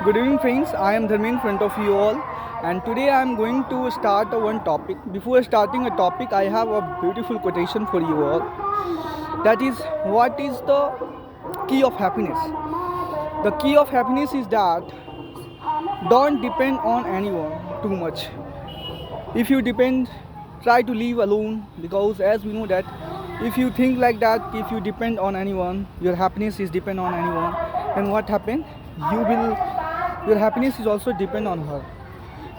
Good evening, friends. I am Dharmin in front of you all, and today I am going to start one topic. Before starting a topic, I have a beautiful quotation for you all. That is, what is the key of happiness? The key of happiness is that don't depend on anyone too much. If you depend, try to live alone because, as we know, that if you think like that, if you depend on anyone, your happiness is depend on anyone, then what happen? You will your happiness is also depend on her.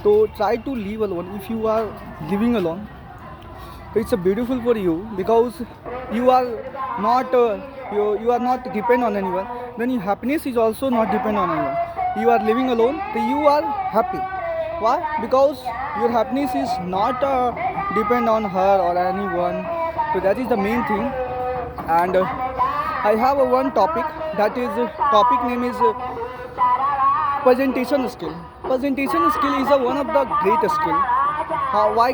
So try to live alone. If you are living alone, it's a beautiful for you because you are not you are not depend on anyone. Then your happiness is also not depend on anyone. You are living alone, so you are happy. Why? Because your happiness is not depend on her or anyone. So that is the main thing. And I have one topic. That is topic name is presentation skill. Presentation skill is one of the great skill. Why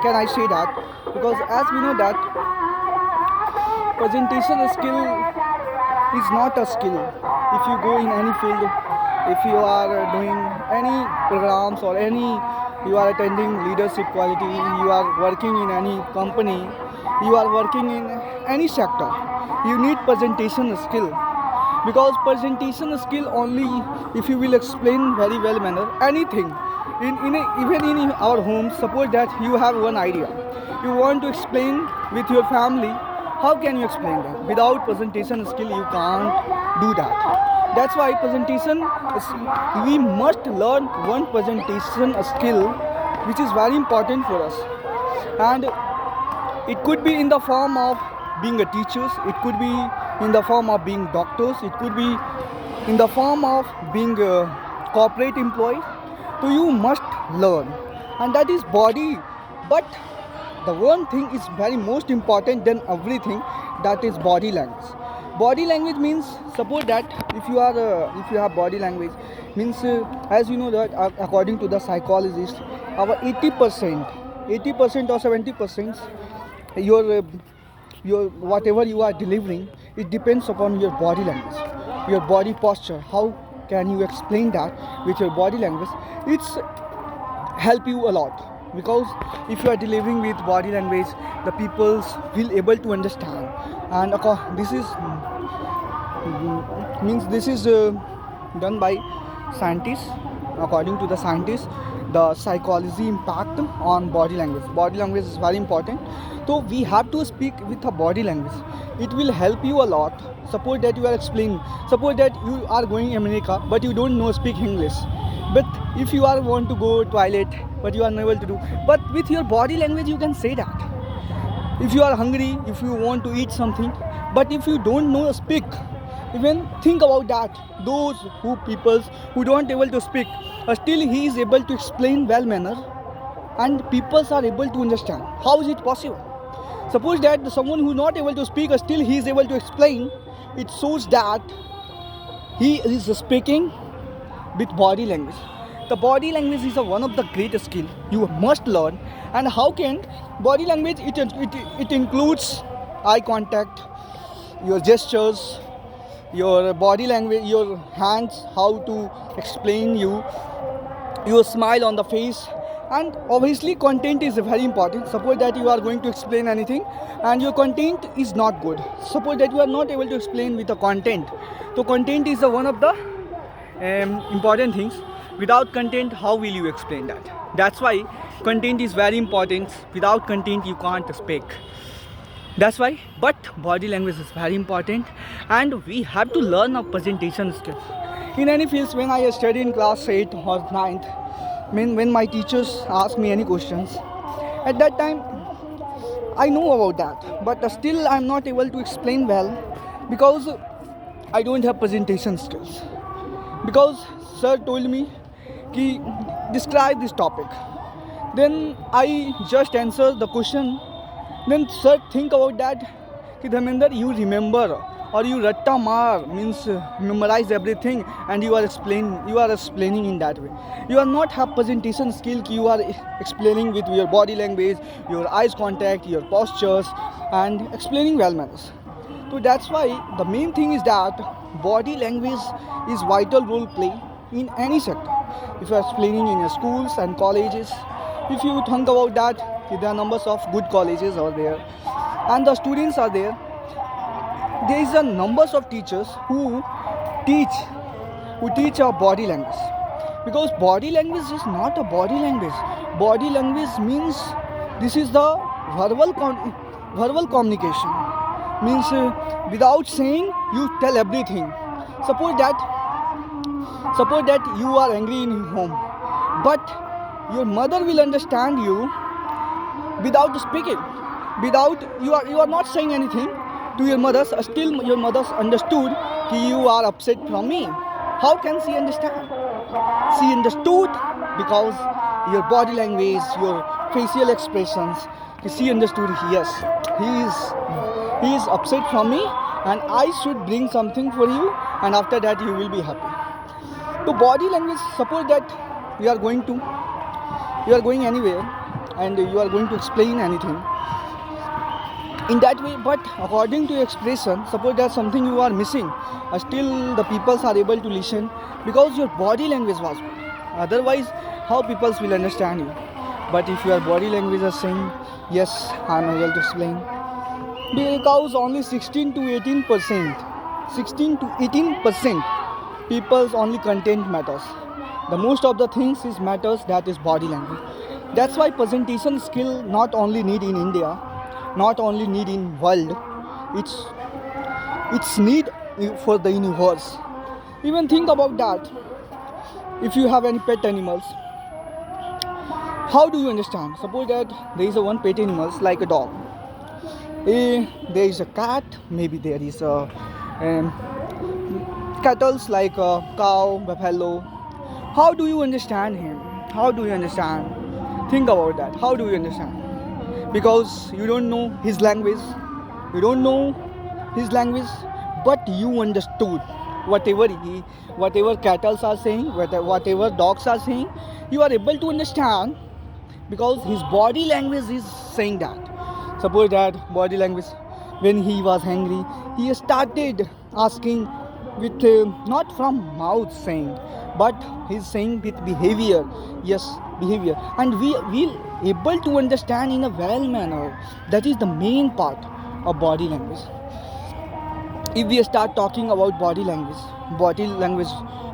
can I say that? Because as we know that presentation skill is not a skill. If you go in any field, if you are doing any programs or any you are attending leadership quality, you are working in any company, you are working in any sector, you need presentation skill. Because presentation skill only if you will explain very well manner anything even in our home. Suppose that you have one idea, you want to explain with your family. How can you explain that? Without presentation skill you can't do that. That's why we must learn one presentation skill which is very important for us. And it could be in the form of being a teachers, it could be in the form of being doctors, it could be in the form of being a corporate employee. So you must learn, and that is body. But the one thing is very most important than everything, that is body language. Body language means, suppose that if you have body language means as you know that according to the psychologist, our 80% or 70% your your whatever you are delivering, it depends upon your body language, your body posture. How can you explain that with your body language? It's help you a lot, because if you are delivering with body language, the peoples will able to understand. And this is done by scientists. According to the scientists, the psychology impact on body language. Body language is very important. So we have to speak with a body language. It will help you a lot. Suppose that you are explaining. Suppose that you are going America, but you don't know speak English. But if you are want to go toilet, but you are unable to do, but with your body language you can say that. If you are hungry, if you want to eat something, but if you don't know speak, even think about that. Those peoples who don't able to speak, still he is able to explain well manner, and peoples are able to understand. How is it possible? Suppose that someone who is not able to speak, still he is able to explain. It shows that he is speaking with body language. The body language is one of the greatest skill you must learn. And how can body language? It includes eye contact, your gestures, your body language, your hands, how to explain your smile on the face. And obviously content is very important. Suppose that you are going to explain anything and your content is not good, suppose that you are not able to explain with the content. So content is one of the important things. Without content, how will you explain that? That's why content is very important. Without content you can't speak. That's why, but body language is very important, and we have to learn our presentation skills in any fields. When I studied in class 8 or 9th, when my teachers ask me any questions, at that time I know about that, but still I'm not able to explain well because I don't have presentation skills. Because sir told me ki describe this topic, then I just answer the question. Then sir think about that कि Dharmendra, you remember or you ratta mar means memorize everything, and you are explaining in that way. You are not have presentation skill कि you are explaining with your body language, your eyes contact, your postures, and explaining well manners. So that's why the main thing is that body language is vital role play in any sector. If you are explaining in your schools and colleges, if you think about that, there are numbers of good colleges are there and the students are there. There is a numbers of teachers teach who teach our body language, because body language is not a body language. Body language means this is the verbal communication, means without saying you tell everything. Suppose that you are angry in your home, but your mother will understand you without speaking, without you are not saying anything to your mother, still your mother understood that you are upset from me. How can she understand? She understood because your body language, your facial expressions. She understood, yes, he is upset from me and I should bring something for you, and after that you will be happy. So body language, suppose that you are going anywhere and you are going to explain anything in that way, but according to your expression, suppose there's something you are missing, still the people are able to listen because your body language was good. Otherwise, how people will understand you? But if your body language is saying, yes, I'm able to explain, because only 16 to 18% people's only content matters. The most of the things is matters, that is body language. That's why presentation skill not only need in India, not only need in world, it's need for the universe. Even think about that. If you have any pet animals, how do you understand? Suppose that there is a one pet animals like a dog. There is a cat, maybe there is a cattles like a cow, buffalo. How do you understand him? How do you understand? Think about that. How do you understand? Because you don't know his language. You don't know his language, but you understood whatever cattle are saying, whatever dogs are saying, you are able to understand because his body language is saying that. Suppose that body language, when he was angry, he started asking with not from mouth saying, but he's saying with behavior. Yes, behavior, and we will able to understand in a well manner. That is the main part of body language. If we start talking about body language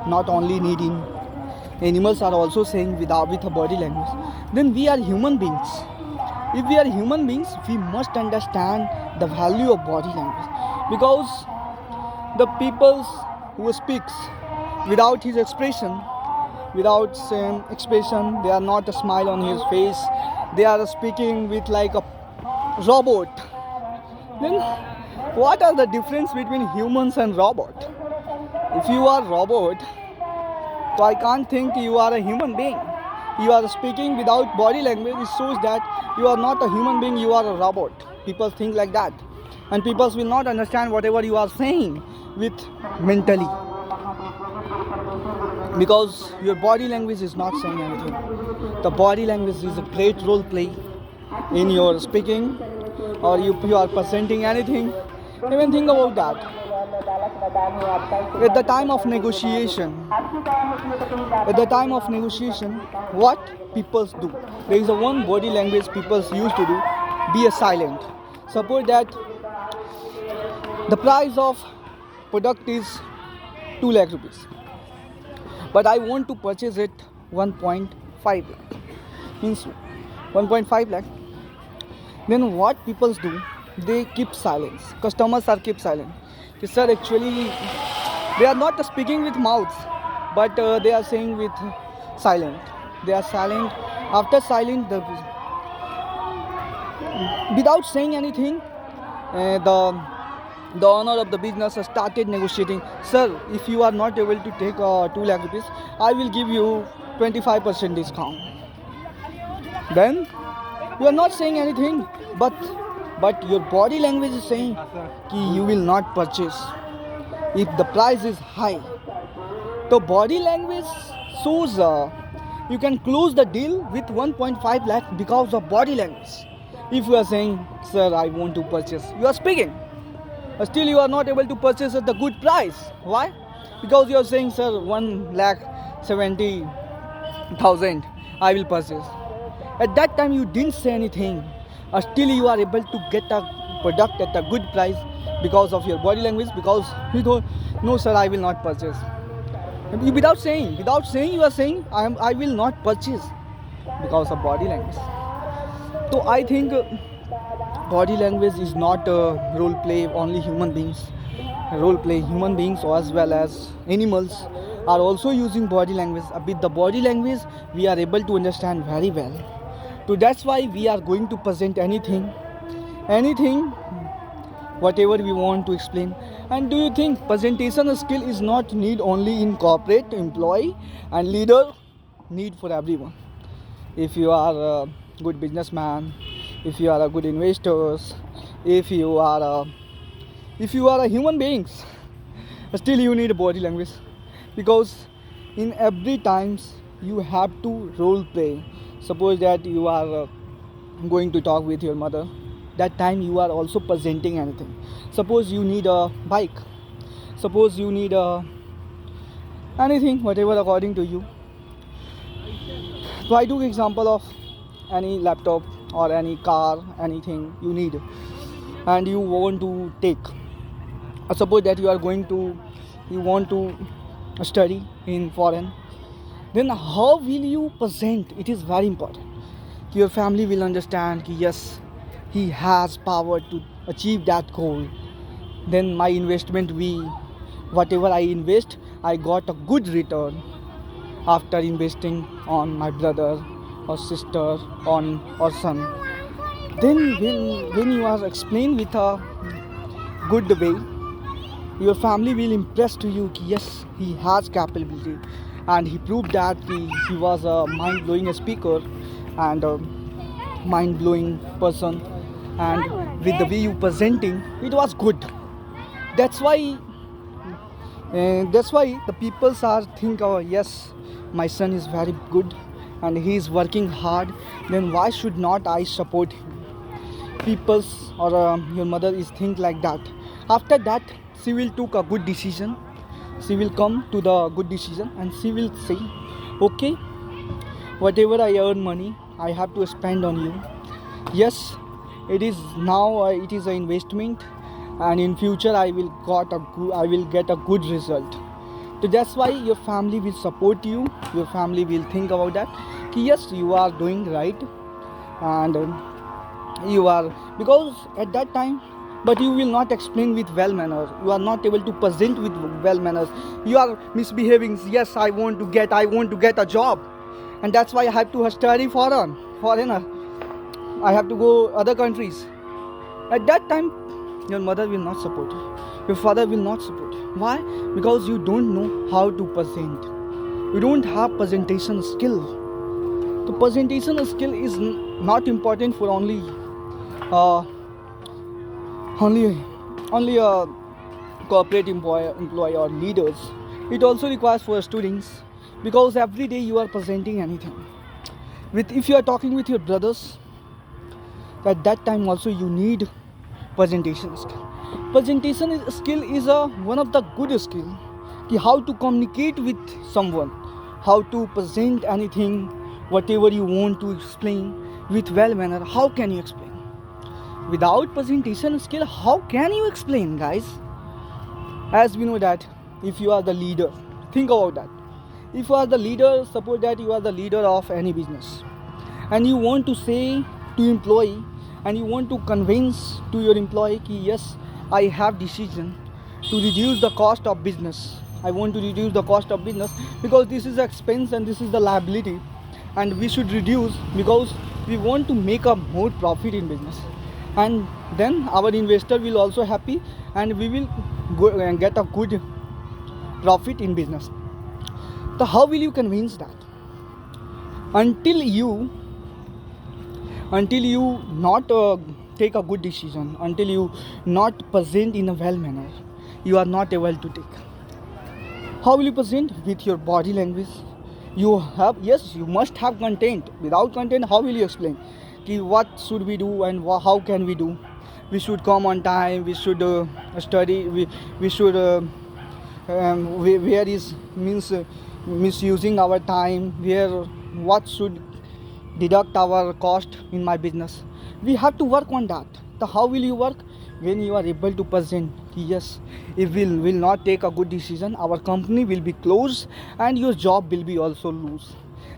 not only needing, animals are also saying with a body language, then we are human beings. If we are human beings, we must understand the value of body language, because the people who speaks without his expression, without same expression, they are not a smile on his face, they are speaking with like a robot. Then what are the difference between humans and robot? If you are robot, so I can't think you are a human being. You are speaking without body language, it shows that you are not a human being, you are a robot. People think like that, and people will not understand whatever you are saying with mentally, because your body language is not saying anything. The body language is a great role play in your speaking, or you are presenting anything. Even think about that. At the time of negotiation, what people do? There is a one body language people used to do, be a silent. Suppose that the price of product is 2 lakh rupees, but I want to purchase it 1.5 lakh, means 1.5 lakh. Then what people do? They keep silence. Customers are keep silent. Sir, actually they are not speaking with mouths, but they are saying with silent. They are silent. After silent, without saying anything, the owner of the business started negotiating. Sir, if you are not able to take 2 lakh rupees, I will give you 25% discount. Then you are not saying anything, but your body language is saying कि you will not purchase if the price is high. So body language shows you can close the deal with 1.5 lakh because of body language. If you are saying, sir, I want to purchase, you are speaking, but still you are not able to purchase at the good price. Why? Because you are saying, sir, 1 lakh 70,000, I will purchase. At that time you didn't say anything, still you are able to get a product at a good price because of your body language, because you don't, no sir, I will not purchase. Without saying you are saying I will not purchase because of body language. So I think body language is not a role play only human beings. Role play human beings as well as animals are also using body language. With the body language we are able to understand very well. So that's why we are going to present anything whatever we want to explain. And do you think presentation skill is not need only in corporate employee and leader, need for everyone? If you are a good businessman, if you are a good investors, if you are a human beings, still you need body language, because in every times you have to role play. Suppose that you are going to talk with your mother, that time you are also presenting anything. Suppose you need a bike, suppose you need anything whatever according to you. So I took example of any laptop or any car, anything you need and you want to take. Suppose that you want to study in foreign, then how will you present? It is very important. Your family will understand, yes, he has power to achieve that goal. Then my investment will, whatever I invest, I got a good return after investing on my brother or sister on or son. Then when you are explained with a good way, your family will impress to you, yes, he has capability, and he proved that he was a mind-blowing speaker and a mind-blowing person, and with the way you presenting, it was good. That's why the people are think, oh yes, my son is very good and he is working hard, then why should not I support him? People's or your mother is think like that. After that she will took a good decision, she will come to the good decision and she will say, okay, whatever I earn money I have to spend on you. Yes, it is now it is an investment, and in future I will get a good result. So that's why your family will support you, your family will think about that, yes, you are doing right, and you are, because at that time, but you will not explain with well manners, you are not able to present with well manners, you are misbehaving. Yes, I want to get a job, and that's why I have to study foreigner, I have to go other countries. At that time your mother will not support you, your father will not support you. Why? Because you don't know how to present, you don't have presentation skill. The presentation skill is not important for only a corporate employee or leaders. It also requires for students, because every day you are presenting anything. If you are talking with your brothers, at that time also you need presentation skill. Presentation skill is one of the good skill. How to communicate with someone, how to present anything, whatever you want to explain with well manner. How can you explain? Without presentation skill, how can you explain, guys? As we know that if you are the leader, think about that. If you are the leader, suppose that you are the leader of any business, and you want to say to employee, and you want to convince to your employee, yes, I have decision to reduce the cost of business. I want to reduce the cost of business because this is expense and this is the liability, and we should reduce because we want to make a more profit in business, and then our investor will also happy, and we will go and get a good profit in business. So how will you convince that? Until you not take a good decision, until you not present in a well manner, you are not able to take. How will you present? With your body language. You must have content. Without content, how will you explain what should we do and how can we do? We should come on time, we should study, we should where is means misusing our time, where what should deduct our cost in my business. We have to work on that. The how will you work? When you are able to present, yes, if we will not take a good decision, our company will be closed and your job will be also lose.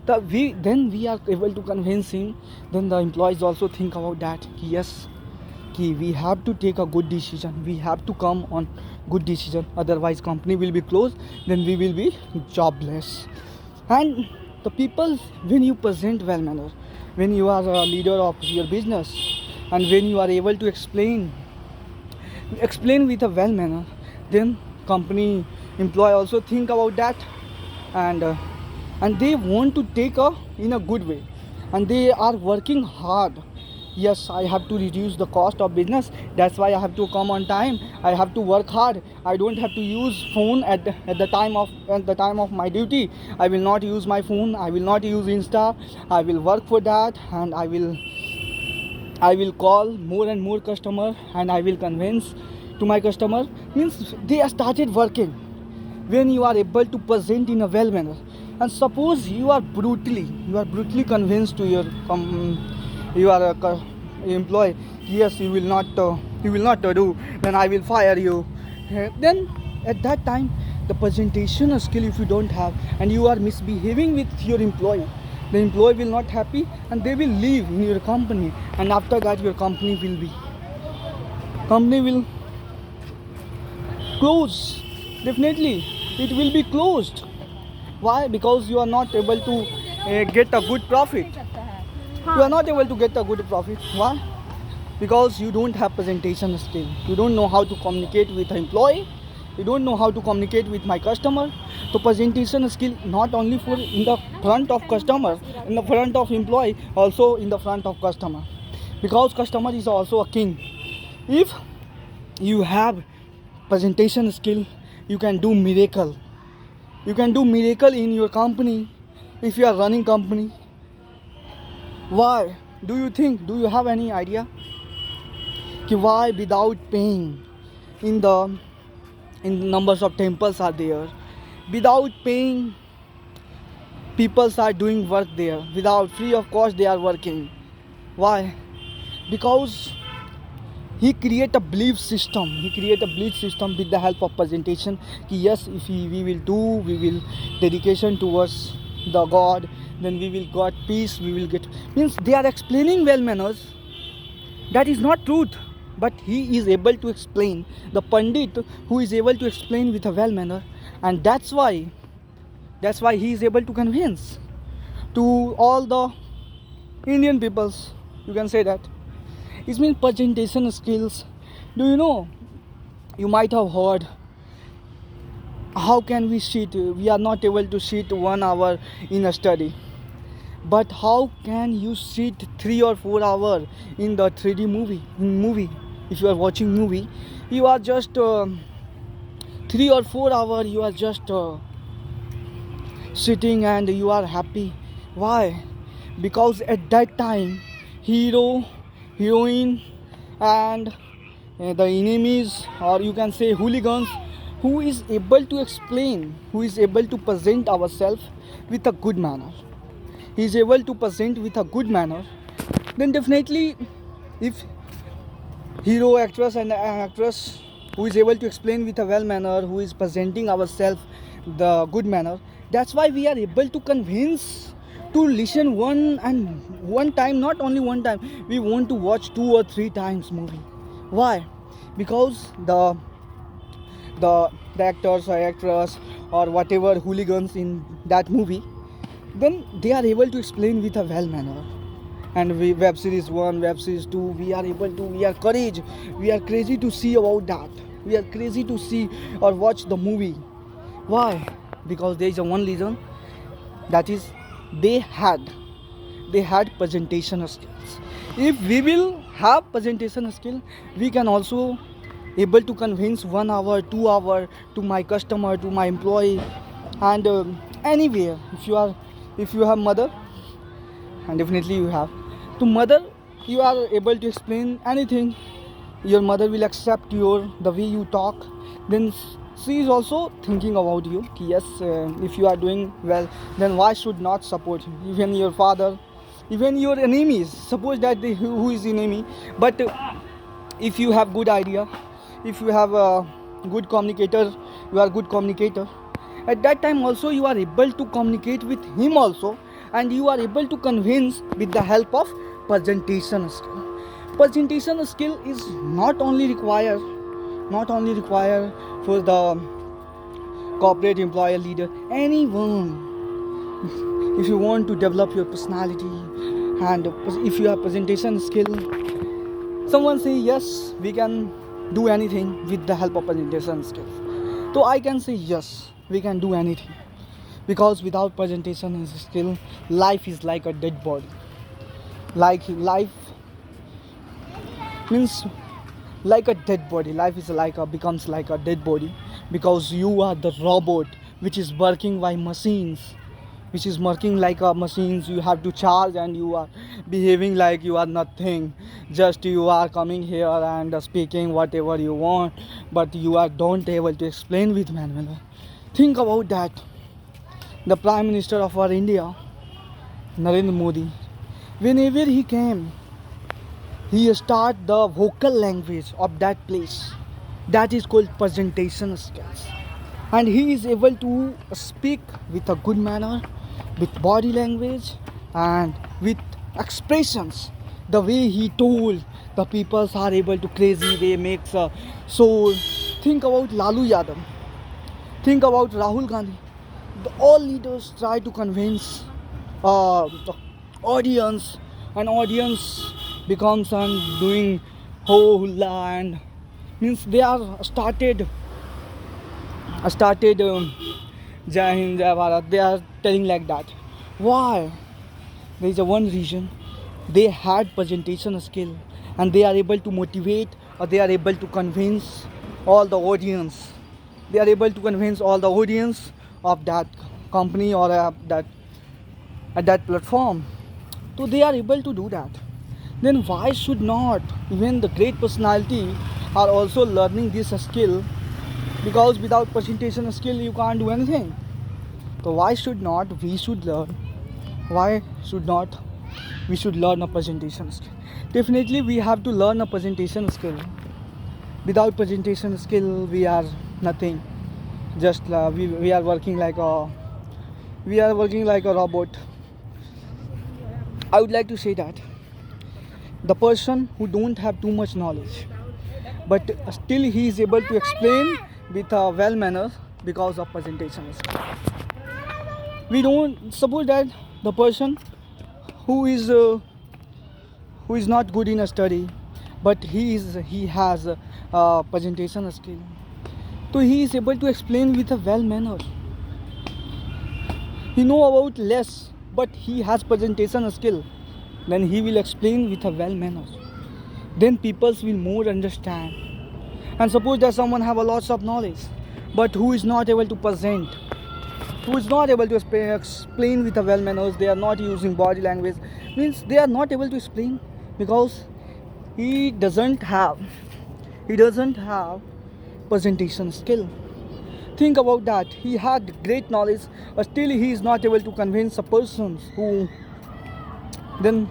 Then we are able to convince him. Then the employees also think about that. Yes, we have to take a good decision. We have to come on good decision. Otherwise, company will be closed. Then we will be jobless. And the people, when you present well manner, when you are a leader of your business, and when you are able to explain with a well manner, then company employee also think about that, and they want to take a in a good way, and they are working hard. Yes, I have to reduce the cost of business, that's why I have to come on time, I have to work hard, I don't have to use phone at the time of my duty. I will not use my phone, I will not use Insta, I will work for that, and I will call more and more customer, and I will convince to my customer. Means they are started working. When you are able to present in a well manner, and suppose you are brutally convinced to your employee, yes, you will not do, then I will fire you. Then at that time, the presentation skill if you don't have, and you are misbehaving with your employee, the employee will not happy and they will leave in your company, and after that your company will close. Definitely it will be closed. Why? Because you are not able to get a good profit. You are not able to get a good profit. Why? Because you don't have presentation skill, you don't know how to communicate with an employee, you don't know how to communicate with my customer. So presentation skill not only for in the front of customer, in the front of employee, also in the front of customer, because customer is also a king. If you have presentation skill, you can do miracle. You can do miracle in your company if you are running company. Why? Do you think? Do you have any idea? Why without paying, in the numbers of temples are there, without paying, people are doing work there, without free of cost they are working. Why? Because he create a belief system, with the help of presentation. Yes, if we will do, we will dedication towards the god, then we will got peace, we will get. Means they are explaining well manners. That is not truth, but he is able to explain, the pandit who is able to explain with a well manner, and that's why he is able to convince to all the Indian peoples, you can say that. It means presentation skills. Do you know, you might have heard, how can we are not able to sit 1 hour in a study, but how can you sit 3 or 4 hours in the 3D movie? If you are watching movie, you are just 3 or 4 hours, you are just sitting and you are happy. Why? Because at that time, hero, heroine, and the enemies, or you can say hooligans, who is able to explain, who is able to present ourselves with a good manner, he is able to present with a good manner, then definitely, if hero, actress, and actress who is able to explain with a well manner, who is presenting ourselves the good manner, that's why we are able to convince to listen one time, not only one time, we want to watch 2 or 3 times movie. Why? Because the actors or actress or whatever hooligans in that movie, then they are able to explain with a well manner. And web series 1, web series 2, we are crazy to see about that, we are crazy to see or watch the movie. Why? Because there is a one reason, that is they had presentation skills. If we will have presentation skill, we can also able to convince 1 hour, 2 hour to my customer, to my employee, and anywhere. If you have mother, and definitely you have, to mother, you are able to explain anything, your mother will accept the way you talk. Then she is also thinking about you. Yes, if you are doing well, then why should not support you? Even your father, even your enemies. Suppose that who is enemy, but if you have good idea, if you have a good communicator, you are good communicator. At that time also you are able to communicate with him also, and you are able to convince with the help of presentation skill. Presentation skill is not only require for the corporate employer leader, anyone. If you want to develop your personality, and if you have presentation skill, someone say yes, we can do anything with the help of presentation skills. So I can say yes, we can do anything, because without presentation skill, life is like a dead body. Like life means like a dead body. Life is like a becomes like a dead body, because you are the robot which is working by machines, which is working like a machines. You have to charge, and you are behaving like you are nothing. Just you are coming here and speaking whatever you want, but you are don't able to explain with manner. Think about that. The Prime Minister of our India, Narendra Modi, whenever he came, he start the vocal language of that place. That is called presentation skills. And he is able to speak with a good manner, with body language, and with expressions. The way he told, the people are able to crazy way makes a soul. Think about Lalu Yadav. Think about Rahul Gandhi. All leaders try to convince the audience, and audience becomes and doing ho hula, and means they are started Jai Hind Jai Bharat. They are telling like that. Why? There is a one reason. They had presentation skill, and they are able to motivate, or they are able to convince all the audience. They are able to convince all the audience of that company, or that at that platform. So they are able to do that. Then why should not even the great personality are also learning this skill? Because without presentation skill you can't do anything. So why should not we should learn? Why should not we should learn a presentation skill? Definitely we have to learn a presentation skill. Without presentation skill we are nothing. Just we are working like a robot. I would like to say that the person who don't have too much knowledge, but still he is able to explain with a well manner, because of presentation skill. We don't suppose that the person who is not good in a study, but he has presentation skill, so he is able to explain with a well manner. He know about less, but he has presentation skill, then he will explain with a well manner. Then people will more understand. And suppose that someone have a lots of knowledge, but who is not able to present, who is not able to explain with a well manners, they are not using body language, means they are not able to explain, because he doesn't have presentation skill. Think about that. He had great knowledge, but still he is not able to convince a person who. Then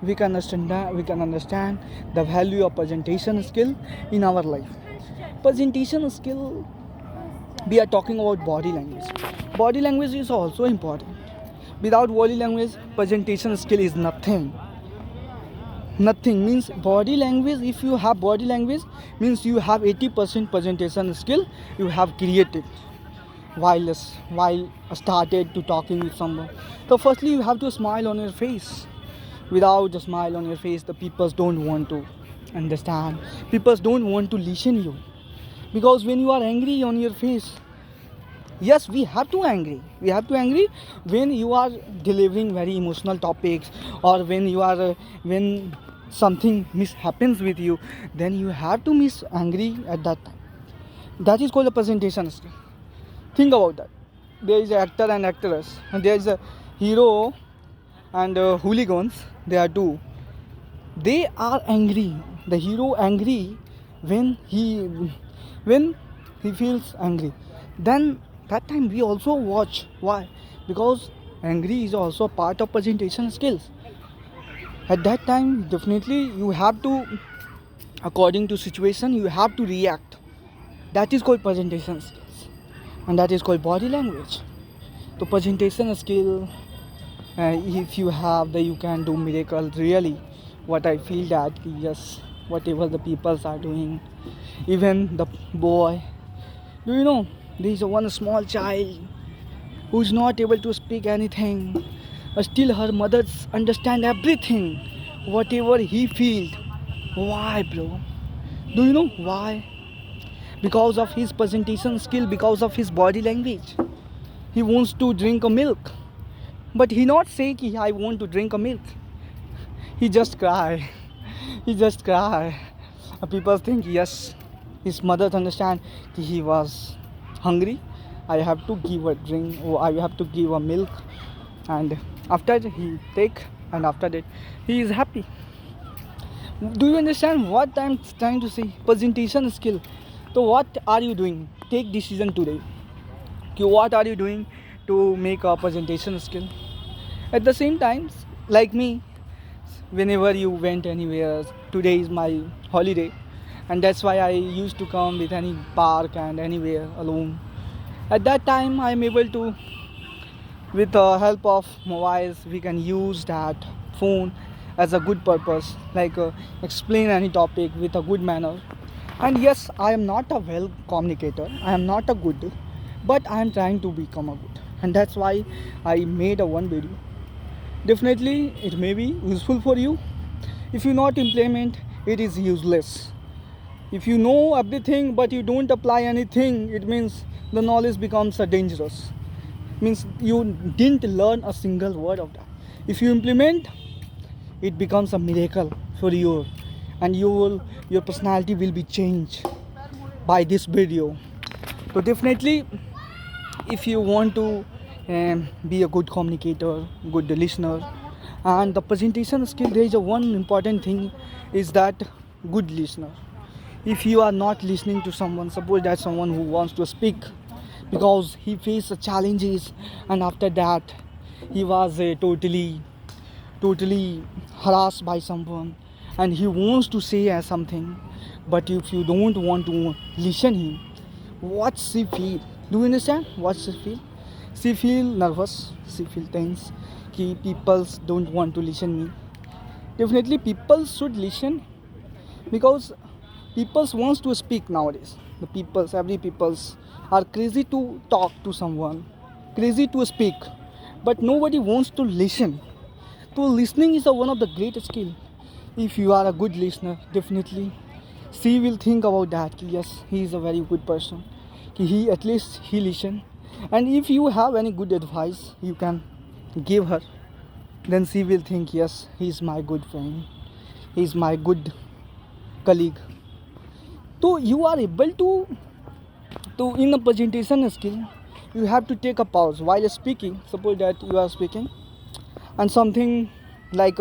we can understand the value of presentation skill in our life. Presentation skill, we are talking about body language. Body language is also important. Without body language, presentation skill is nothing. Nothing means body language. If you have body language, means you have 80% presentation skill. You have created while started to talking with someone. So firstly, you have to smile on your face. Without a smile on your face, the people don't want to understand. People don't want to listen you, because when you are angry on your face, yes, we have to angry when you are delivering very emotional topics, or when something mishappens with you, then you have to miss angry at that time. That is called a presentation skill. Think about that. There is an actor and actress, and there is a hero and hooligans. There are two. They are angry. The hero angry when he feels angry. Then that time we also watch. Why? Because angry is also a part of presentation skills. At that time, definitely you have to, according to situation, you have to react. That is called presentation skills, and that is called body language. The presentation skill, if you have, that you can do miracle. Really, what I feel that yes, whatever the peoples are doing, even the boy. Do you know there is one small child who is not able to speak anything, but still her mothers understand everything, whatever he feels. Why, bro? Do you know why? Because of his presentation skill, because of his body language. He wants to drink a milk, but he not say ki I want to drink a milk. He just cry. He just cry. People think yes, his mother understand that he was hungry. I have to give a drink or I have to give a milk, and after that he take, and after that he is happy. Do you understand what I'm trying to say? Presentation skill. So what are you doing? Take decision today. What are you doing to make a presentation skill? At the same time, like me, whenever you went anywhere, today is my holiday, and that's why I used to come with any park and anywhere alone. At that time, I am able to, with the help of mobiles, we can use that phone as a good purpose, like explain any topic with a good manner. And yes, I am not a well communicator, I am not a good, but I am trying to become a good, and that's why I made a one video. Definitely it may be useful for you. If you not implement, it is useless. If you know everything but you don't apply anything, it means the knowledge becomes dangerous. Means you didn't learn a single word of that. If you implement, it becomes a miracle for you, and your personality will be changed by this video. So definitely, if you want to be a good communicator, good listener, and the presentation skill, there is a one important thing is that good listener. If you are not listening to someone, suppose that someone who wants to speak because he faced challenges, and after that he was totally harassed by someone, and he wants to say something, but if you don't want to listen him, what she feel? Do you understand what she feel? She feel nervous, she feel tense, ki people don't want to listen me. Definitely people should listen, because people wants to speak nowadays. The peoples, every peoples are crazy to talk to someone, crazy to speak, but nobody wants to listen. So listening is one of the greatest skill. If you are a good listener, definitely she will think about that. Yes, he is a very good person. He at least he listen. And if you have any good advice, you can give her. Then she will think, yes, he is my good friend. He is my good colleague. So you are able to in a presentation skill, you have to take a pause while speaking. Suppose that you are speaking, and something like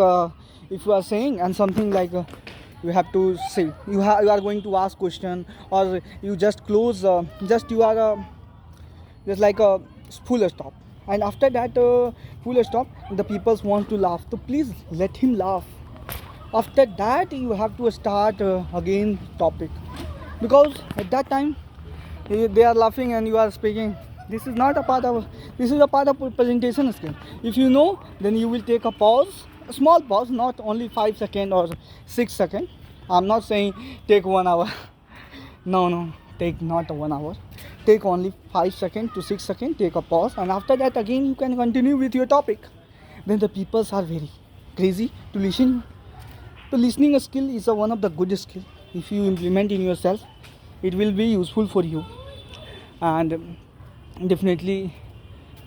if you are saying, and something like you have to say, you are going to ask question, or you just close, just you are just like a full stop, and after that full stop, the people want to laugh, so please let him laugh. After that you have to start again topic, because at that time they are laughing and you are speaking. This is not a part of, this is a part of presentation skill. If you know, then you will take a pause, a small pause, not only 5 seconds or 6 seconds. I'm not saying take 1 hour. No, take not 1 hour, take only 5 seconds to 6 seconds, take a pause, and after that again you can continue with your topic. Then the peoples are very crazy to listen. The listening skill is one of the good skill. If you implement in yourself, it will be useful for you. And definitely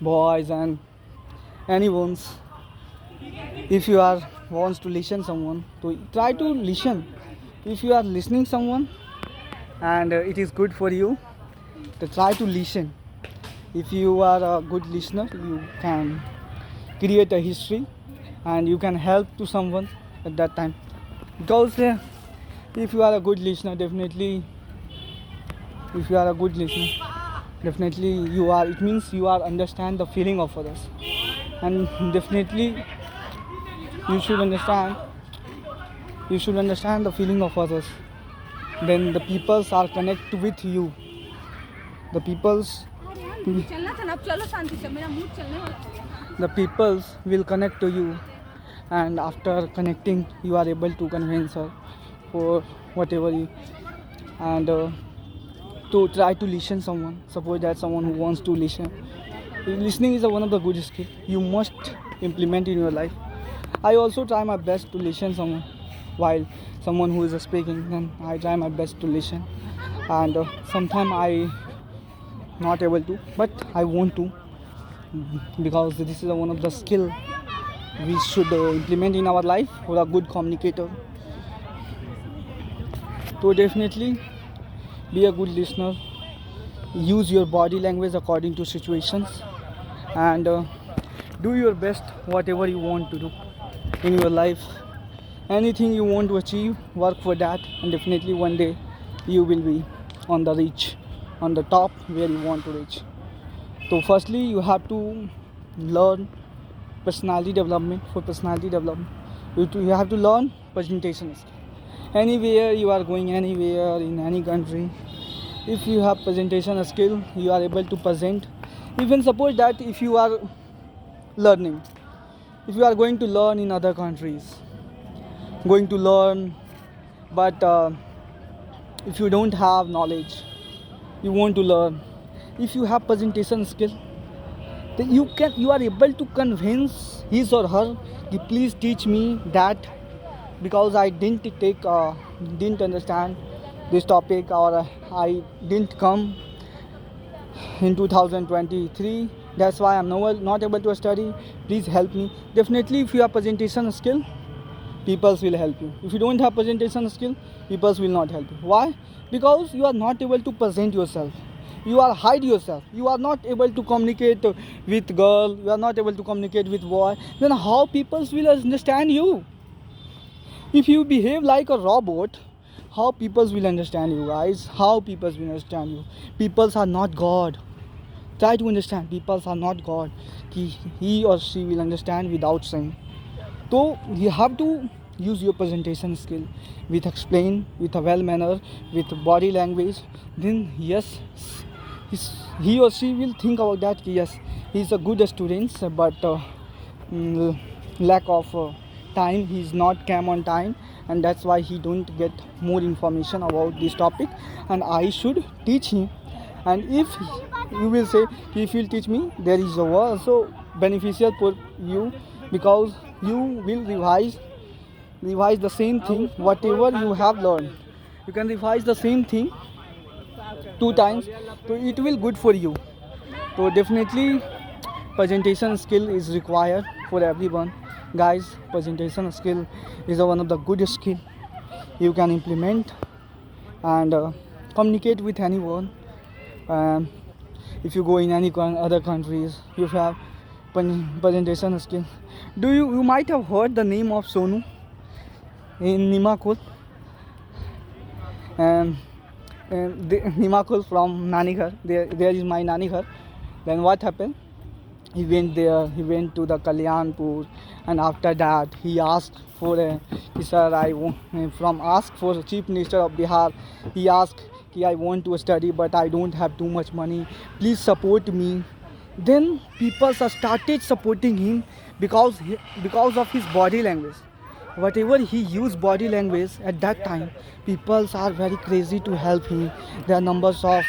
boys and anyone's, if you are wants to listen someone, to try to listen. If you are listening someone, and it is good for you, to try to listen. If you are a good listener, you can create a history, and you can help to someone at that time. Because if you are a good listener, definitely if you are a good listener, definitely you are, it means you are understand the feeling of others. And definitely you should understand, the feeling of others. Then the peoples are connect with you. The peoples, चलना था ना, अब चलो शांति से, मेरा mood चलने वाला है। the peoples will connect to you, and after connecting you are able to convince her for whatever you, and to try to listen someone. Suppose that someone who wants to listen. Listening is one of the good skill you must implement in your life. I also try my best to listen someone while someone who is speaking. Then I try my best to listen, and sometimes I not able to, but I want to, because this is one of the skill we should implement in our life for a good communicator. So definitely be a good listener. Use your body language according to situations, and do your best whatever you want to do in your life. Anything you want to achieve, work for that, and definitely one day you will be on the top where you want to reach. So firstly you have to learn personality development. For personality development you have to learn presentation skill. Anywhere you are going, anywhere in any country, if you have presentation skill, you are able to present. Even suppose that if you are learning, if you are going to learn in other countries, going to learn, but if you don't have knowledge, you want to learn, if you have presentation skill, then you are able to convince his or her, please teach me that, because I didn't understand this topic, or I didn't come in 2023, that's why I'm not able to study, please help me. Definitely if you have presentation skill, people will help you. If you don't have presentation skill, people will not help you. Why? Because you are not able to present yourself, you are hide yourself, you are not able to communicate with girl, you are not able to communicate with boy, then how people will understand you? If you behave like a robot, how people will understand you, guys? How people will understand you? Peoples are not God. Try to understand, peoples are not God. He or she will understand without saying. So you have to use your presentation skill with explain, with a well manner, with body language. Then yes, he or she will think about that. Yes, he's a good student, but lack of time, he's not came on time, and that's why he don't get more information about this topic, and I should teach him. And if you will say, if you'll teach me, there is also beneficial for you, because you will revise the same thing whatever you have learned. You can revise the same thing 2 times, so it will good for you. So definitely presentation skill is required for everyone, guys. Presentation skill is one of the good skill you can implement, and communicate with anyone. um, if you go in any other countries, you have presentation skill. You might have heard the name of Sonu in Nimakul, and Nimakul from Nanighar. There is my Nanighar. Then what happened? He went there. He went to the Kalyanpur, and after that he asked for a. He said, from ask for Chief Minister of Bihar. He asked, I want to study, but I don't have too much money. Please support me. Then people started supporting him because of his body language. Whatever he used body language at that time, people are very crazy to help him. There are numbers of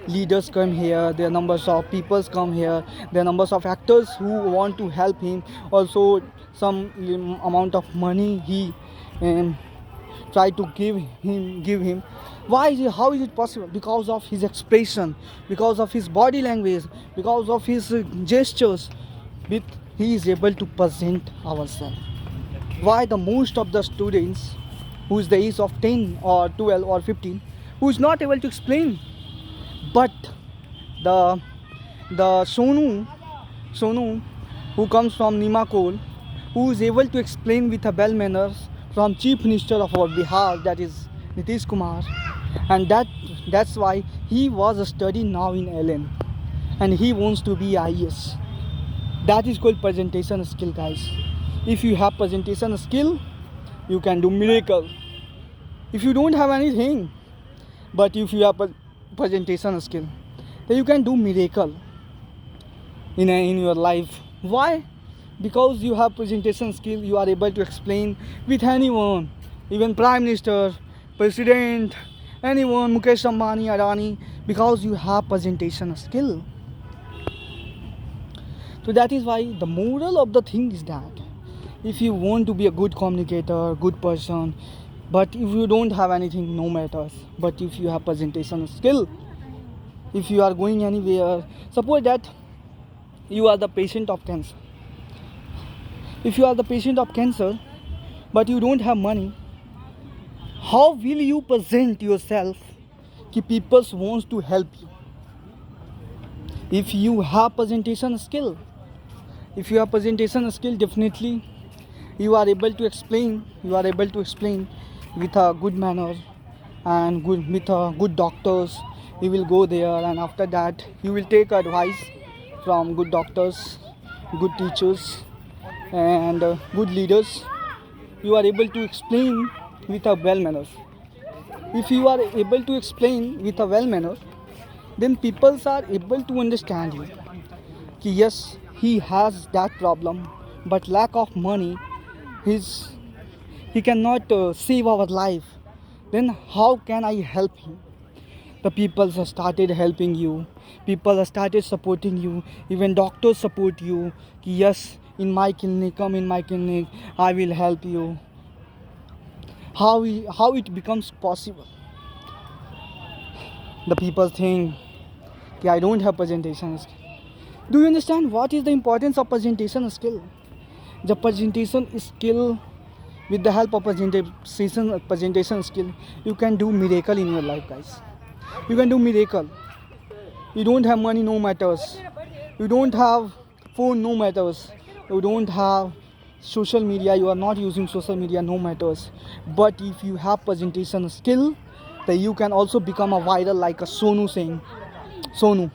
leaders come here, there are numbers of peoples come here, there are numbers of actors who want to help him. Also some amount of money he try to give him. Why is it, how is it possible? Because of his expression, because of his body language, because of his gestures, with he is able to present ourselves. Why the most of the students who is the age of 10 or 12 or 15, who is not able to explain, but the Sonu who comes from Nimakol, who is able to explain with a well manners, from Chief Minister of our Bihar, that is Nitish Kumar, and that's why he was studying now in LN and he wants to be IAS. That is called presentation skill, guys. If you have presentation skill, you can do miracle. If you don't have anything, but if you have presentation skill, then you can do miracle in your life. Why? Because you have presentation skill, you are able to explain with anyone, even Prime Minister, President, anyone, Mukesh Ambani, Adani, because you have presentation skill. So that is why the moral of the thing is that if you want to be a good communicator, good person, but if you don't have anything, no matters. But if you have presentation skill, if you are going anywhere, suppose that you are the patient of cancer. If you are the patient of cancer, but you don't have money, how will you present yourself that people want to help you? If you have presentation skill, definitely you are able to explain with a good manner and good doctors. You will go there, and after that you will take advice from good doctors, good teachers, and good leaders. You are able to explain with a well manner. If you are able to explain with a well manner, then people are able to understand you. Ki yes, he has that problem, but lack of money, he cannot save our life. Then how can I help him? The people have started helping you. People have started supporting you. Even doctors support you. Ki yes, in my clinic, come in my clinic, I will help you. How it becomes possible? The people think that I don't have presentation skill. Do you understand what is the importance of presentation skill? The presentation skill, with the help of presentation skill, you can do miracle in your life, guys. You can do miracle. You don't have money, no matters. You don't have phone, no matters. You don't have social media, you are not using social media, no matters. But if you have presentation skill, then you can also become a viral like a Sonu Singh. Sonu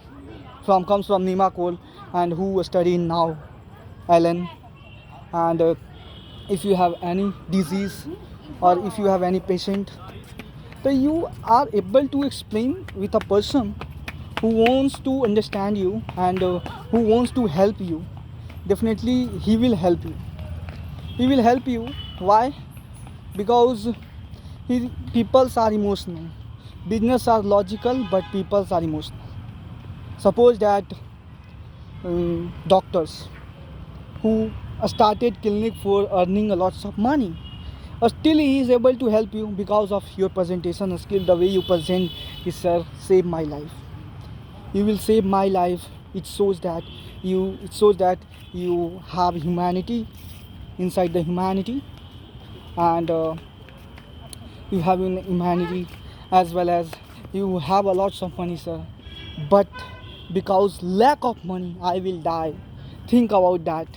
comes from Nimakol and who studying now LN. And if you have any disease or if you have any patient, then you are able to explain with a person who wants to understand you and who wants to help you. Definitely he will help you. He will help you. Why? Because people are emotional. Business are logical, but people are emotional. Suppose that doctors who started clinic for earning a lots of money, still he is able to help you because of your presentation skill. The way you present is, sir, save my life. You will save my life. It shows that you have humanity inside the humanity, and you have humanity as well as you have a lots of money, sir. But because lack of money, I will die. Think about that.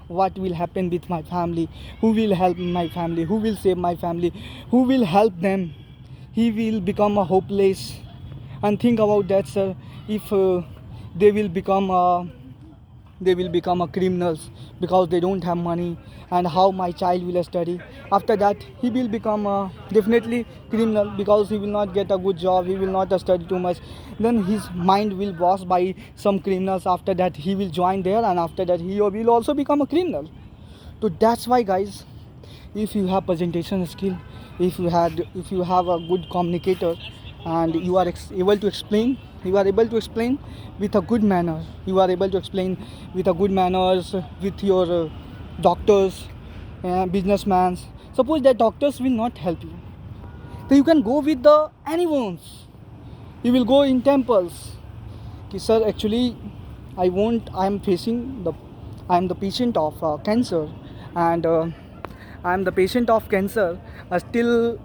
What will happen with my family? Who will help my family? Who will save my family? Who will help them? He will become a hopeless. And think about that, sir. If they will become a criminals because they don't have money, and how my child will study. After that he will become definitely criminal because he will not get a good job, he will not study too much. Then his mind will washed by some criminals. After that he will join there, and after that he will also become a criminal. So that's why, guys, if you have presentation skill, if you have a good communicator, and you are able to explain, with a good manner, you are able to explain with a good manners with your doctors, businessmen. Suppose that doctors will not help you, so you can go with the anyone's. You will go in temples. Okay, sir, actually I am the patient of cancer, and I am the patient of cancer still,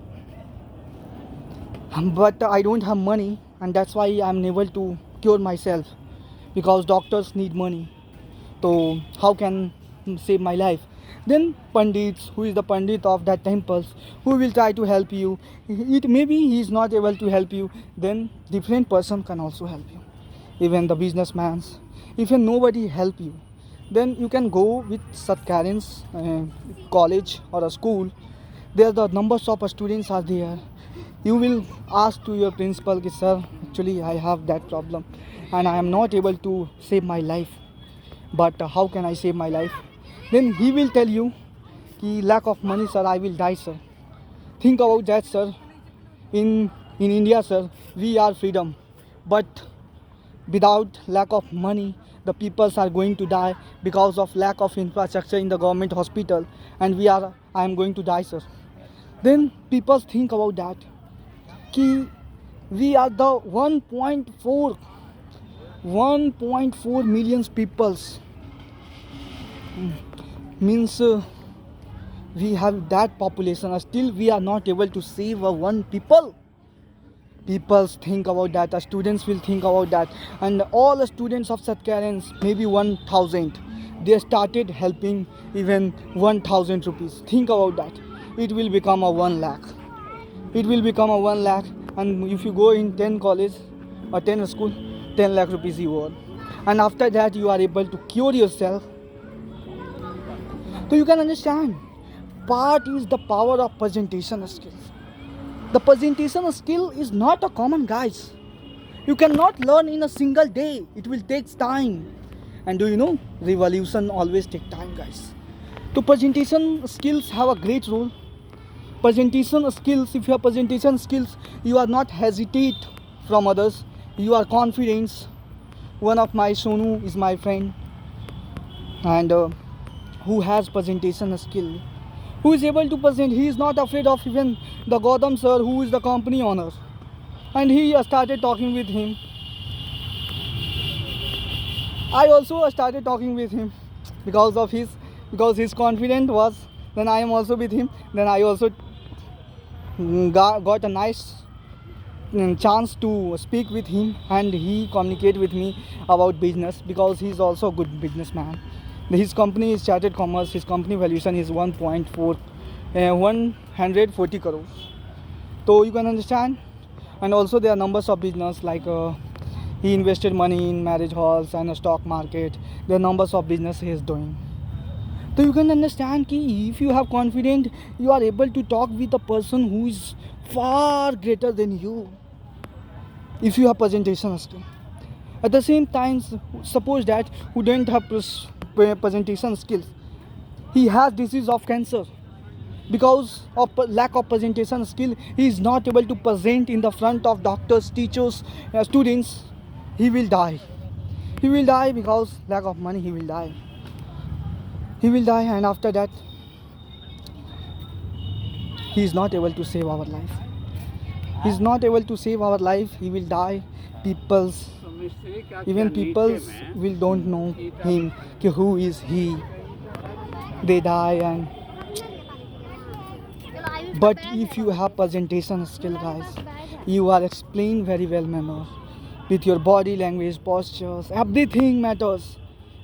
but I don't have money, and that's why I'm unable to cure myself because doctors need money. So how can save my life? Then pandits, who is the pandit of that temples, who will try to help you. It maybe he is not able to help you. Then different person can also help you. Even the businessmans. Even nobody help you, then you can go with Satkarins college or a school. There the numbers of students are there. You will ask to your principal, ki, sir, actually I have that problem and I am not able to save my life. But how can I save my life? Then he will tell you, ki, lack of money, sir, I will die, sir. Think about that, sir. In India, sir, we are freedom. But without lack of money, the peoples are going to die because of lack of infrastructure in the government hospital, and I am going to die, sir. Then people think about that, ki we are the 1.4 million peoples, means we have that population, still we are not able to save one people. People think about that, the students will think about that, and all the students of Satkarins, maybe 1000, they started helping even 1000 rupees. Think about that, it will become a 1 lakh. It will become a 1 lakh, and if you go in 10 college or 10 school, 10 lakh rupees you earn, and after that you are able to cure yourself. So you can understand, part is the power of presentation skills. The presentation skill is not a common, guys. You cannot learn in a single day. It will take time. And do you know, revolution always take time, guys. So presentation skills have a great role. Presentation skills, if you have presentation skills, you are not hesitate from others. You are confident. One of my Sonu is my friend, and who has presentation skill, who is able to present. He is not afraid of even the Gautam sir, who is the company owner, and he started talking with him. I also started talking with him because his confidence was. Then I am also with him. Then I also got a nice chance to speak with him, and he communicate with me about business because he is also a good businessman. His company is Chartered Commerce. His company valuation is 140 crores. So you can understand. And also there are numbers of business like he invested money in marriage halls and a stock market. There are numbers of business he is doing. So you can understand ki if you have confidence, you are able to talk with a person who is far greater than you. If you have presentation skill. At the same time, suppose that who don't have presentation skills, he has disease of cancer. Because of lack of presentation skill, he is not able to present in the front of doctors, teachers, students. He will die. He will die because lack of money. He will die. He will die, and after that, he is not able to save our life. He is not able to save our life. He will die. Even people will don't know him. Who is he? They die, and but if you have presentation skill, guys, you are explained very well manner with your body language, postures, everything matters.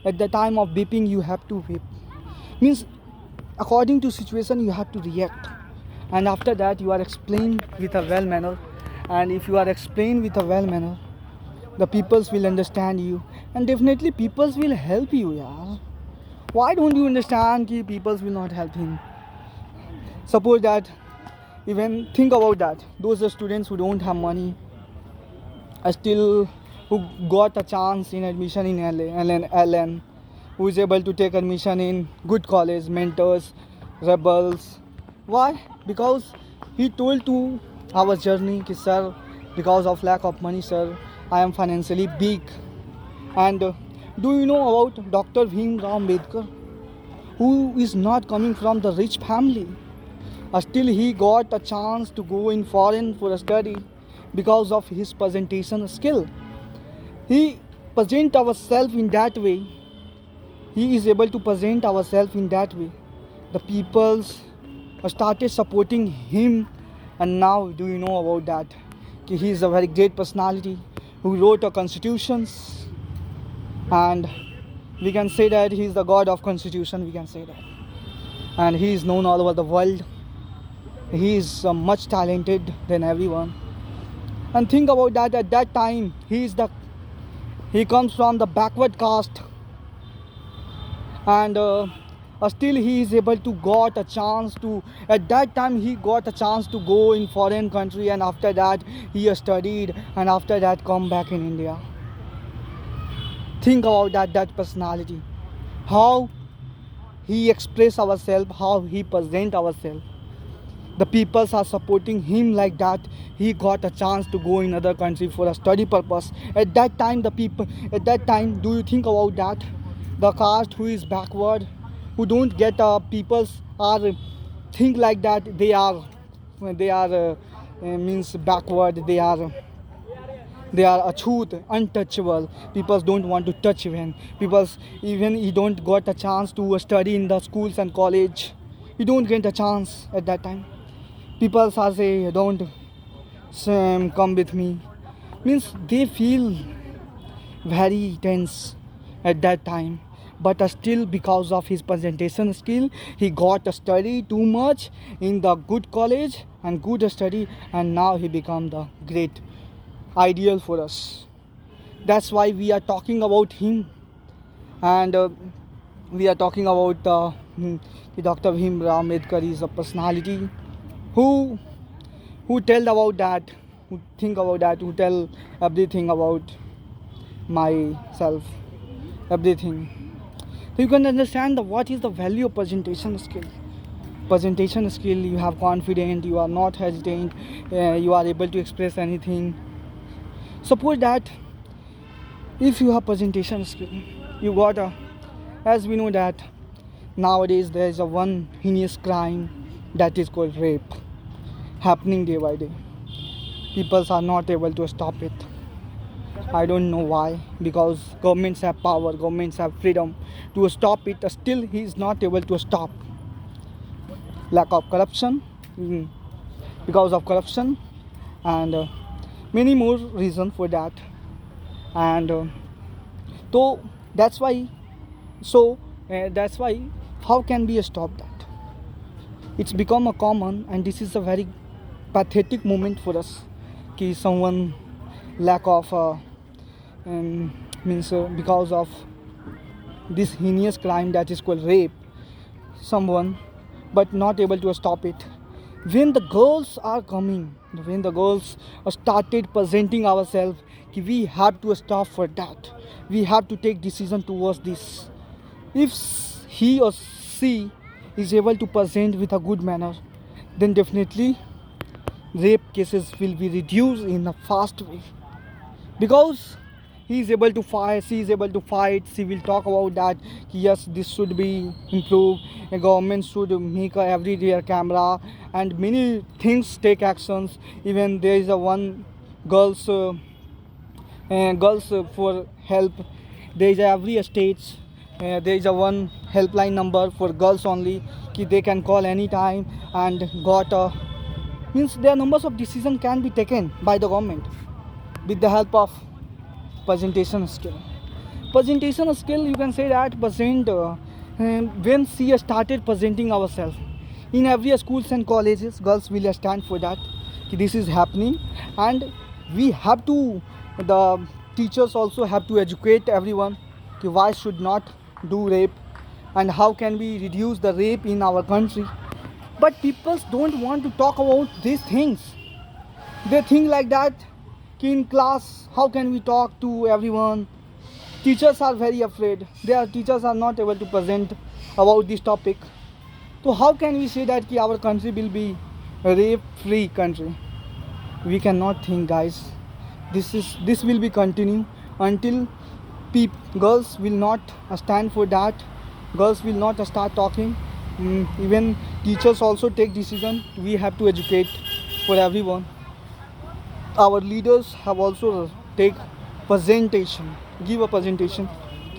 At the time of beeping, you have to beep. Means according to situation you have to react, and after that you are explained with a well manner. And if you are explained with a well manner, the peoples will understand you, and definitely peoples will help you. Yeah, why don't you understand ki peoples will not help him? Suppose that, even think about that, those are students who don't have money, still who got a chance in admission in LN, who is able to take admission in good college, mentors, rebels. Why? Because he told to our journey ki, sir, because of lack of money, sir, I am financially big. And do you know about Dr. Bhim Rao Ambedkar, who is not coming from the rich family? Still he got a chance to go in foreign for a study because of his presentation skill. He present ourselves in that way. He is able to present ourselves in that way. The peoples started supporting him, and now do you know about that? He is a very great personality who wrote a constitutions, and we can say that he is the god of constitution. We can say that. and he is known all over the world. He is much talented than everyone. And think about that, at that time he comes from the backward caste, and still he is able to got a chance to, at that time he got a chance to go in foreign country, and after that he studied, and after that come back in India. Think about that personality, how he express ourselves, how he present ourselves. The peoples are supporting him like that. He got a chance to go in other country for a study purpose. At that time, do you think about that? The caste who is backward, who don't get peoples are think like that they are means backward. They are achut, untouchable. People don't want to touch him. People, even he don't got a chance to study in the schools and college. He don't get a chance at that time. People are say don't come with me. Means they feel very tense at that time. But still, because of his presentation skill, he got to study too much in the good college and good study, and now he become the great ideal for us. That's why we are talking about him, and we are talking about Dr. Bhimrao Ambedkar is a personality who tell about that, who think about that, who tell everything about myself, everything. So you can understand what is the value of presentation skill. Presentation skill, you have confidence, you are not hesitant, you are able to express anything. Suppose that if you have presentation skill, you got as we know that nowadays there is a one heinous crime that is called rape happening day by day. People are not able to stop it. I don't know why, because governments have power, governments have freedom to stop it. Still he is not able to stop. Lack of corruption, because of corruption, and many more reasons for that. And so that's why how can we stop that? It's become a common, and this is a very pathetic moment for us कि someone lack of because of this heinous crime that is called rape someone, but not able to stop it. When the girls are coming, when the girls started presenting ourselves, we have to stop for that. We have to take decision towards this. If he or she is able to present with a good manner, then definitely rape cases will be reduced in a fast way, because he is able to fight, she is able to fight, she will talk about that, yes, this should be improved, a government should make a everyday camera, and many things take actions. Even there is a one girls for help. There is every state there is a one helpline number for girls only, कि they can call anytime, and got a means their numbers of decision can be taken by the government with the help of presentation skill. Presentation skill, you can say that when she started presenting ourselves in every schools and colleges, girls will stand for that, this is happening, and we have to, the teachers also have to educate everyone why should not do rape and how can we reduce the rape in our country. But people don't want to talk about these things. They think like that, in class, how can we talk to everyone? Teachers are very afraid. Their teachers are not able to present about this topic. So how can we say that our country will be a rape-free country? We cannot think, guys. This will be continue until girls will not stand for that. Girls will not start talking. Even teachers also take decision. We have to educate for everyone. Our leaders have also take presentation, give a presentation,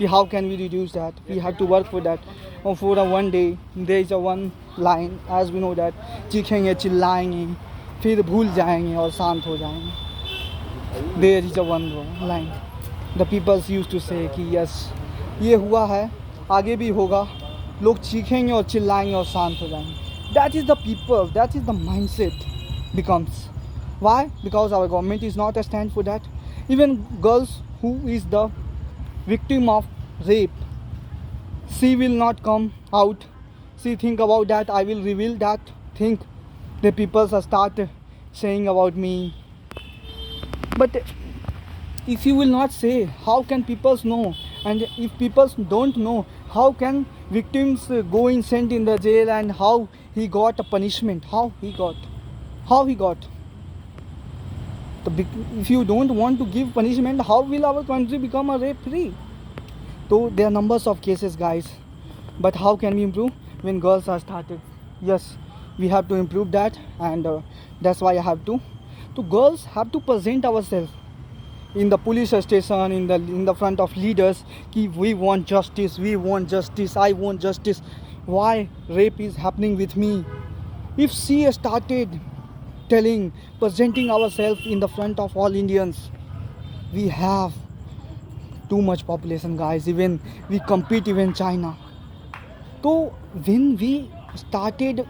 how can we reduce that. We have to work for that. Or for one day there is a one line, as we know that, चीखेंगे चिल्लाएंगे फिर भूल जाएंगे और शांत हो जाएंगे. There is a one line. The people used to say कि yes, ये हुआ है, आगे भी होगा, लोग चीखेंगे और चिल्लाएंगे और शांत हो जाएंगे. That is the people, that is the mindset becomes. Why? Because our government is not a stand for that. Even girls who is the victim of rape, she will not come out. She think about that, I will reveal that thing. The people start saying about me. But if you will not say, how can people know? And if people don't know, how can victims go in sent in the jail, and how he got a punishment? How he got if you don't want to give punishment, how will our country become a rape free? So there are numbers of cases, guys, but how can we improve? When girls are started, yes, we have to improve that. And that's why I have to girls have to present ourselves in the police station, in the front of leaders, ki we want justice, I want justice. Why rape is happening with me? If she started telling, presenting ourselves in the front of all Indians, we have too much population, guys. Even we compete even China. So when we started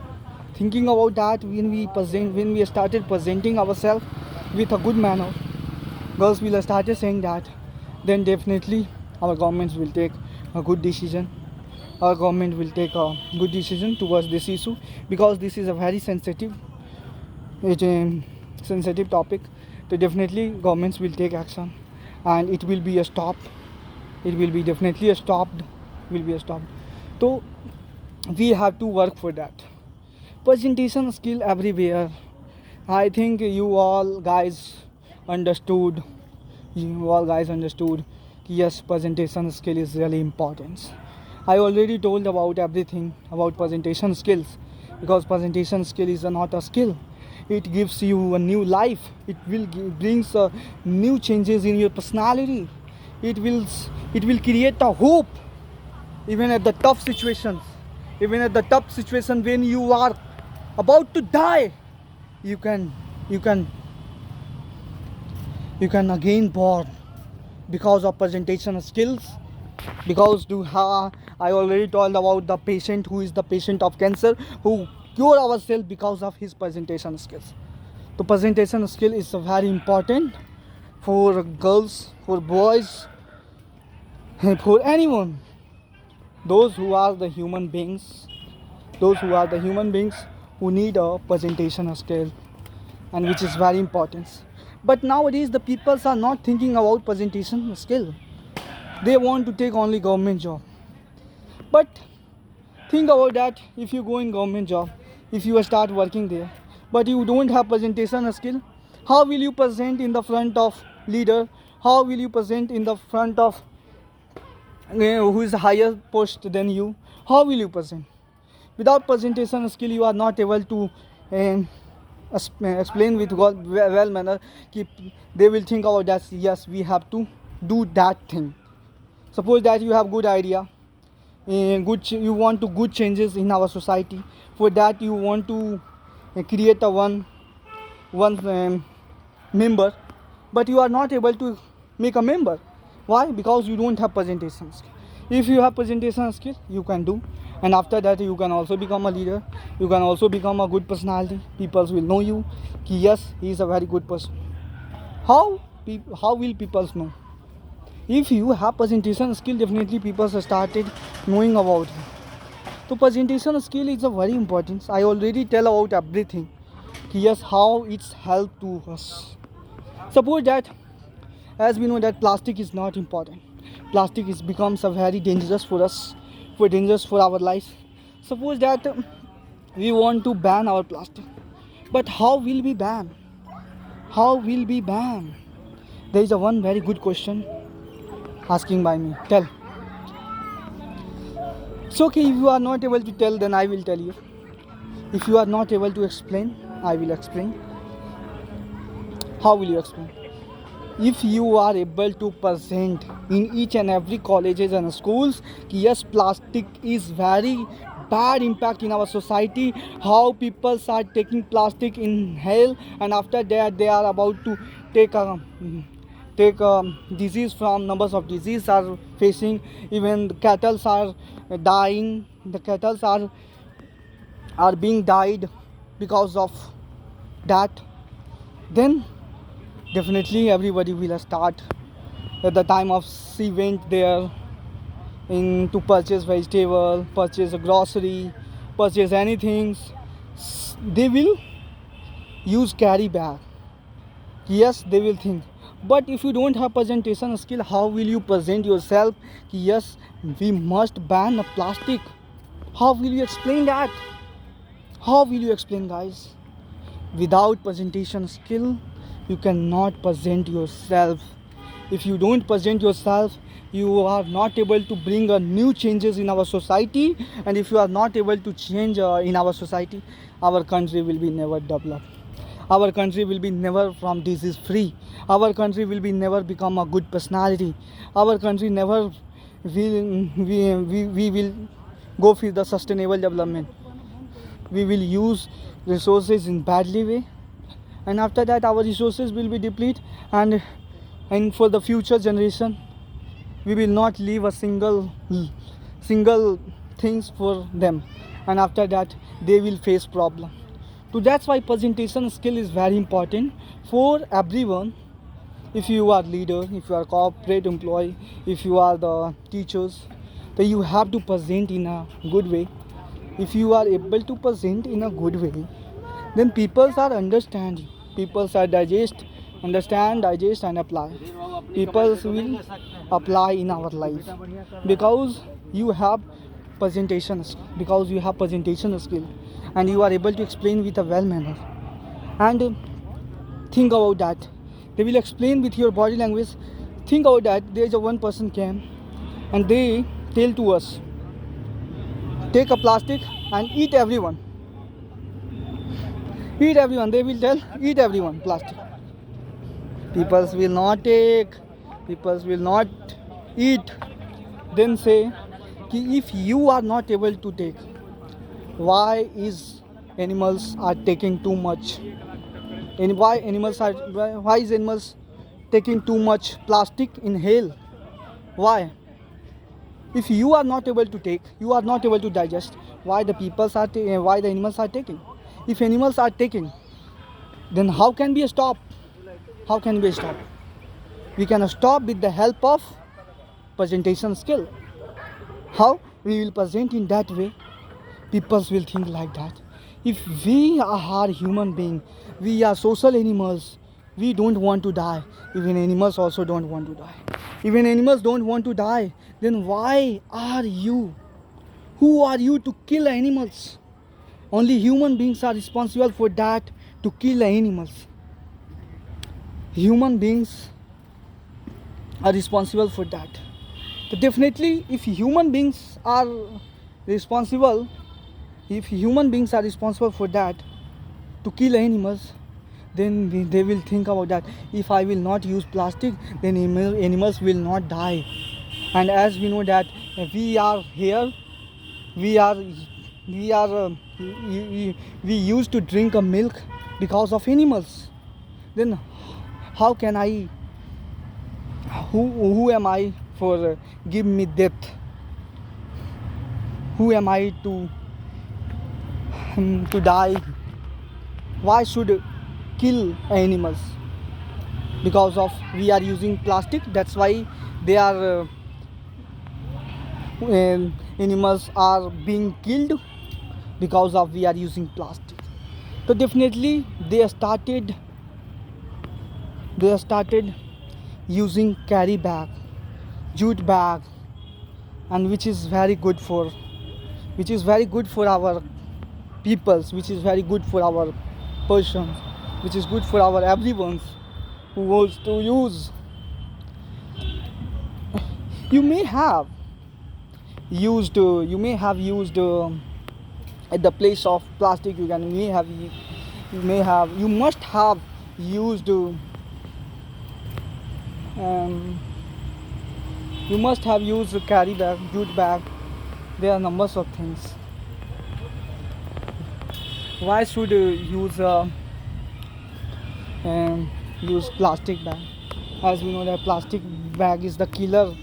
thinking about that, when we started presenting ourselves with a good manner, girls will start saying that, then definitely our governments will take a good decision. Our government will take a good decision towards this issue, because this is a very sensitive topic. So definitely governments will take action, and it will be a stop. It will be definitely a stopped. So we have to work for that. Presentation skill everywhere. I think you all guys understood. Yes, presentation skill is really important. I already told about everything about presentation skills, because presentation skill is not a skill. It gives you a new life. It will brings new changes in your personality. It will create a hope even at the tough situations. Even at the tough situation when you are about to die, you can again born, because of presentation skills. Because I already told about the patient who is the patient of cancer, who cure ourselves because of his presentation skills. The presentation skill is very important for girls, for boys, for anyone. Those who are the human beings who need a presentation skill, and which is very important. But nowadays the people are not thinking about presentation skill. They want to take only government job. But think about that. If you go in government job, if you start working there, but you don't have presentation skill, how will you present in the front of leader? How will you present in the front of who is higher post than you? How will you present? Without presentation skill, you are not able to explain with well manner. They will think about that. Yes, we have to do that thing. Suppose that you have good idea, you want to good changes in our society. For that you want to create a one member, but you are not able to make a member. Why? Because you don't have presentation skill. If you have presentation skill, you can do, and after that you can also become a leader. You can also become a good personality. People will know you. Yes, he is a very good person. How will people know? If you have presentation skill, definitely people started knowing about you. So presentation skill is a very important. I already tell about everything. Yes, how it's helped to us. Suppose that, as we know that plastic is not important. Plastic becomes a very dangerous for us, dangerous for our life. Suppose that we want to ban our plastic, but how will we ban? There is a one very good question asking by me. Tell. It's okay if you are not able to tell, then I will tell you. If you are not able to explain, I will explain. How will you explain? If you are able to present in each and every colleges and schools, yes, plastic is very bad impact in our society. How people are taking plastic in hell, and after that they are about to take disease. From numbers of disease are facing. Even the cattle are dying the kettles are being died because of that, then definitely everybody will start at the time of event there in to purchase vegetable, purchase a grocery, purchase anything. They will use carry bag. Yes, they will think. But if you don't have presentation skill, how will you present yourself? Yes, we must ban the plastic. How will you explain that? How will you explain, guys? Without presentation skill, you cannot present yourself. If you don't present yourself, you are not able to bring a new changes in our society. And if you are not able to change in our society, our country will be never developed. Our country will be never from disease free. Our country will be never become a good personality. Our country never we will go for the sustainable development. We will use resources in badly way, and after that our resources will be depleted, and for the future generation we will not leave a single things for them, and after that they will face problem. So that's why presentation skill is very important for everyone. If you are leader, if you are corporate employee, if you are the teachers, then you have to present in a good way. If you are able to present in a good way, then people are understand you. People are understand, digest and apply. People will apply in our life because you have because you have presentation skill, and you are able to explain with a well manner. And think about that. They will explain with your body language. Think about that. There is a one person came and they tell to us, take a plastic and eat everyone. Eat everyone. They will tell, eat everyone plastic. People will not take. People will not eat. Then say, if you are not able to take, why is animals are taking too much? And why is animals taking too much plastic in hail? Why? If you are not able to take, you are not able to digest, why the why the animals are taking? If animals are taking, then how can we stop? How can we stop? We can stop with the help of presentation skill. How? We will present in that way. People will think like that. If we are human beings, we are social animals, we don't want to die. Even animals also don't want to die. Even animals don't want to die. Then why are you? Who are you to kill animals? Only human beings are responsible for that, to kill animals. Human beings are responsible for that. So definitely, if human beings are responsible for that, to kill animals, then they will think about that. If I will not use plastic, then animals will not die. And as we know that we are here, we used to drink a milk because of animals. Then how can I? Who am I for give me death? Who am I to die? Why should kill animals? Because of we are using plastic. That's why they are animals are being killed, because of we are using plastic. So definitely they started using carry bag, jute bag, and which is very good for our peoples, which is very good for our persons, which is good for our everyone who wants to use. You may have used at the place of plastic. You must have used a carry bag, jute bag. There are numbers of things. Why should you use plastic bag? As we know that plastic bag is the killer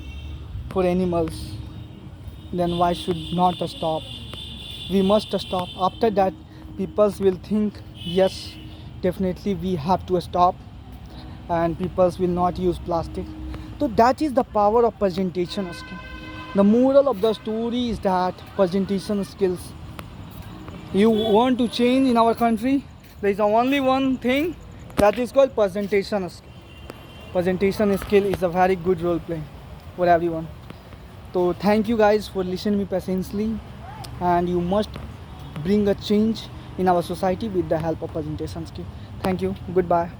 for animals. then why should not stop? We must stop. After that, people will think, yes, definitely we have to stop, and people will not use plastic. So that is the power of presentation skill. The moral of the story is that presentation skills. You want to change in our country, there is only one thing, that is called presentation skill. Presentation skill is a very good role play for everyone. So thank you guys for listening me patiently, and you must bring a change in our society with the help of presentation skill. Thank you. Goodbye.